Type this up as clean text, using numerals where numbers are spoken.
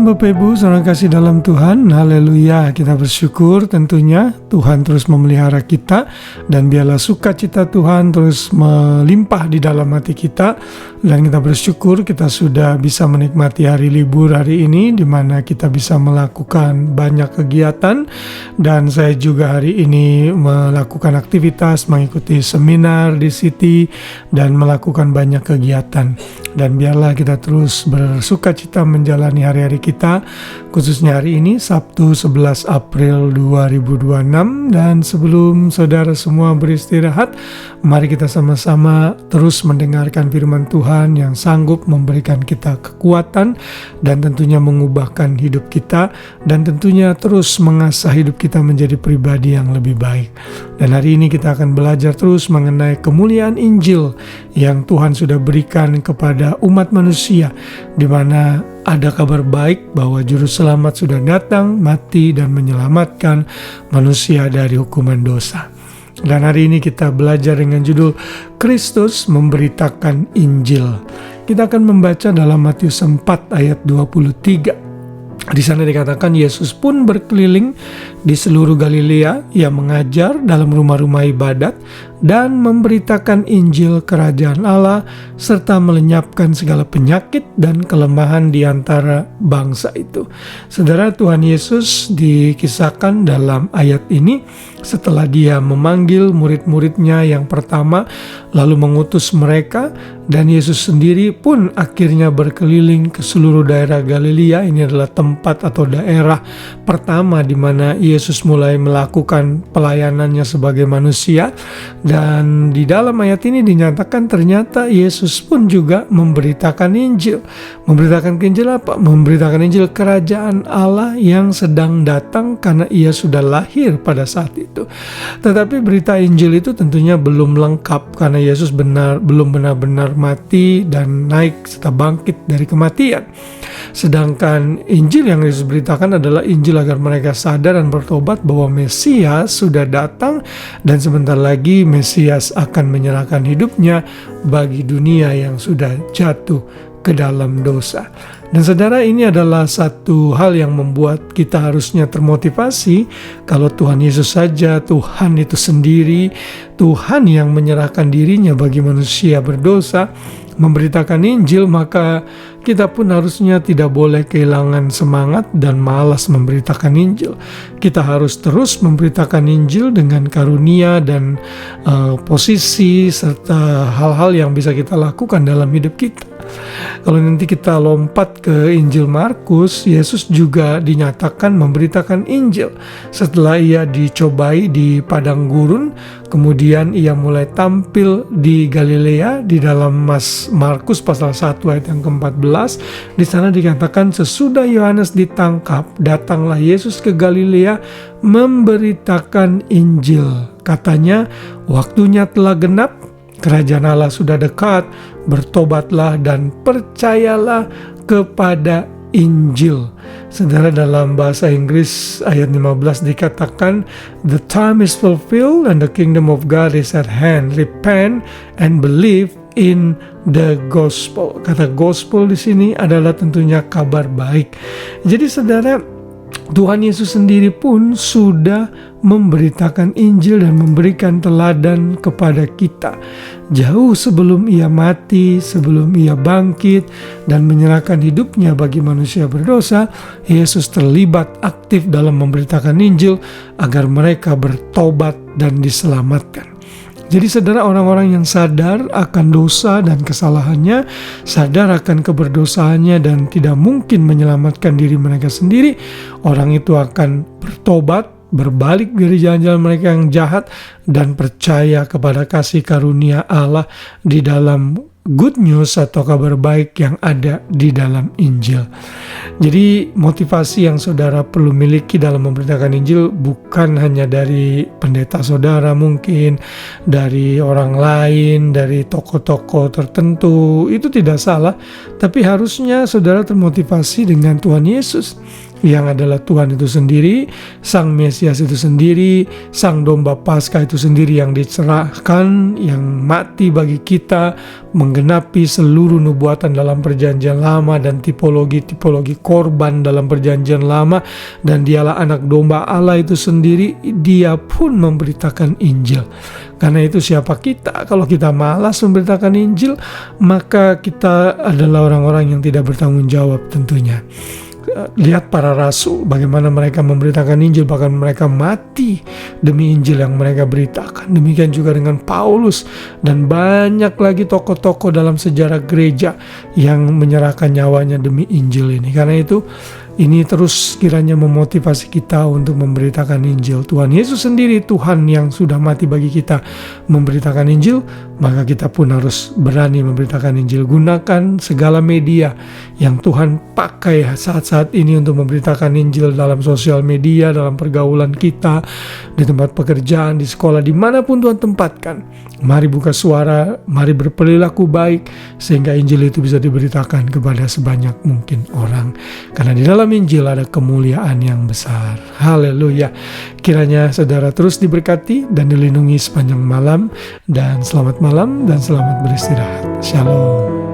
Shalom Bapak Ibu, saudara kasih dalam Tuhan. Haleluya, kita bersyukur tentunya Tuhan terus memelihara kita. Dan biarlah sukacita Tuhan terus melimpah di dalam hati kita. Dan kita bersyukur kita sudah bisa menikmati hari libur hari ini, di mana kita bisa melakukan banyak kegiatan. Dan saya juga hari ini melakukan aktivitas, mengikuti seminar di City, dan melakukan banyak kegiatan. Dan biarlah kita terus bersukacita menjalani hari-hari kita, khususnya hari ini Sabtu 11 April 2026. Dan sebelum saudara semua beristirahat, mari kita sama-sama terus mendengarkan firman Tuhan yang sanggup memberikan kita kekuatan dan tentunya mengubahkan hidup kita, dan tentunya terus mengasah hidup kita menjadi pribadi yang lebih baik. Dan hari ini kita akan belajar terus mengenai kemuliaan Injil yang Tuhan sudah berikan kepada umat manusia, di mana ada kabar baik bahwa Juru Selamat sudah datang, mati, dan menyelamatkan manusia dari hukuman dosa. Dan hari ini kita belajar dengan judul Kristus memberitakan Injil. Kita akan membaca dalam Matius 4 ayat 23. Di sana dikatakan Yesus pun berkeliling di seluruh Galilea, ia mengajar dalam rumah-rumah ibadat dan memberitakan Injil Kerajaan Allah serta melenyapkan segala penyakit dan kelemahan di antara bangsa itu. Saudara, Tuhan Yesus dikisahkan dalam ayat ini setelah dia memanggil murid-muridnya yang pertama, lalu mengutus mereka, dan Yesus sendiri pun akhirnya berkeliling ke seluruh daerah Galilea. Ini adalah tempat atau daerah pertama di mana Yesus mulai melakukan pelayanannya sebagai manusia. Dan di dalam ayat ini dinyatakan ternyata Yesus pun juga memberitakan Injil. Memberitakan Injil apa? Memberitakan Injil Kerajaan Allah yang sedang datang karena ia sudah lahir pada saat itu. Tetapi berita Injil itu tentunya belum lengkap karena Yesus belum benar-benar mati dan naik serta bangkit dari kematian. Sedangkan Injil yang Yesus beritakan adalah Injil agar mereka sadar dan bertobat bahwa Mesias sudah datang, dan sebentar lagi Mesias akan menyerahkan hidupnya bagi dunia yang sudah jatuh ke dalam dosa. Dan saudara, ini adalah satu hal yang membuat kita harusnya termotivasi. Kalau Tuhan Yesus saja, Tuhan itu sendiri, Tuhan yang menyerahkan dirinya bagi manusia berdosa, memberitakan Injil, maka kita pun harusnya tidak boleh kehilangan semangat dan malas memberitakan Injil. Kita harus terus memberitakan Injil dengan karunia dan posisi serta hal-hal yang bisa kita lakukan dalam hidup kita. Kalau nanti kita lompat ke Injil Markus, Yesus juga dinyatakan memberitakan Injil. Setelah ia dicobai di padang gurun, kemudian ia mulai tampil di Galilea. Di dalam Markus pasal 1 ayat yang ke-14, di sana dikatakan sesudah Yohanes ditangkap, datanglah Yesus ke Galilea memberitakan Injil. Katanya, waktunya telah genap, Kerajaan Allah sudah dekat, bertobatlah dan percayalah kepada Injil. Saudara, dalam bahasa Inggris ayat 15 dikatakan, the time is fulfilled and the kingdom of God is at hand. Repent and believe in the gospel. Kata gospel di sini adalah tentunya kabar baik. Jadi saudara, Tuhan Yesus sendiri pun sudah memberitakan Injil dan memberikan teladan kepada kita. Jauh sebelum ia mati, sebelum ia bangkit dan menyerahkan hidupnya bagi manusia berdosa, Yesus terlibat aktif dalam memberitakan Injil agar mereka bertobat dan diselamatkan. Jadi saudara, orang-orang yang sadar akan dosa dan kesalahannya, sadar akan keberdosaannya dan tidak mungkin menyelamatkan diri mereka sendiri, orang itu akan bertobat, berbalik dari jalan-jalan mereka yang jahat, dan percaya kepada kasih karunia Allah di dalam good news atau kabar baik yang ada di dalam Injil. Jadi motivasi yang saudara perlu miliki dalam memberitakan Injil bukan hanya dari pendeta saudara, mungkin dari orang lain, dari tokoh-tokoh tertentu, itu tidak salah. Tapi harusnya saudara termotivasi dengan Tuhan Yesus. yang adalah Tuhan itu sendiri, Sang Mesias itu sendiri, Sang Domba Paskah itu sendiri yang diserahkan, yang mati bagi kita, menggenapi seluruh nubuatan dalam Perjanjian Lama dan tipologi-tipologi korban dalam Perjanjian Lama, dan dialah anak domba Allah itu sendiri. Dia pun memberitakan Injil. Karena itu siapa kita? Kalau kita malas memberitakan Injil, maka kita adalah orang-orang yang tidak bertanggung jawab tentunya. Lihat para rasul, bagaimana mereka memberitakan Injil, bahkan mereka mati demi Injil yang mereka beritakan. Demikian juga dengan Paulus dan banyak lagi tokoh-tokoh dalam sejarah gereja yang menyerahkan nyawanya demi Injil ini. Karena itu ini terus kiranya memotivasi kita untuk memberitakan Injil. Tuhan Yesus sendiri, Tuhan yang sudah mati bagi kita, memberitakan Injil, maka kita pun harus berani memberitakan Injil. Gunakan segala media yang Tuhan pakai saat-saat ini untuk memberitakan Injil, dalam sosial media, dalam pergaulan kita, di tempat pekerjaan, di sekolah, dimanapun Tuhan tempatkan. Mari buka suara, mari berperilaku baik, sehingga Injil itu bisa diberitakan kepada sebanyak mungkin orang. Karena di dalam Injil ada kemuliaan yang besar. Haleluya. Kiranya saudara terus diberkati dan dilindungi sepanjang malam. Dan selamat malam dan selamat beristirahat. Shalom.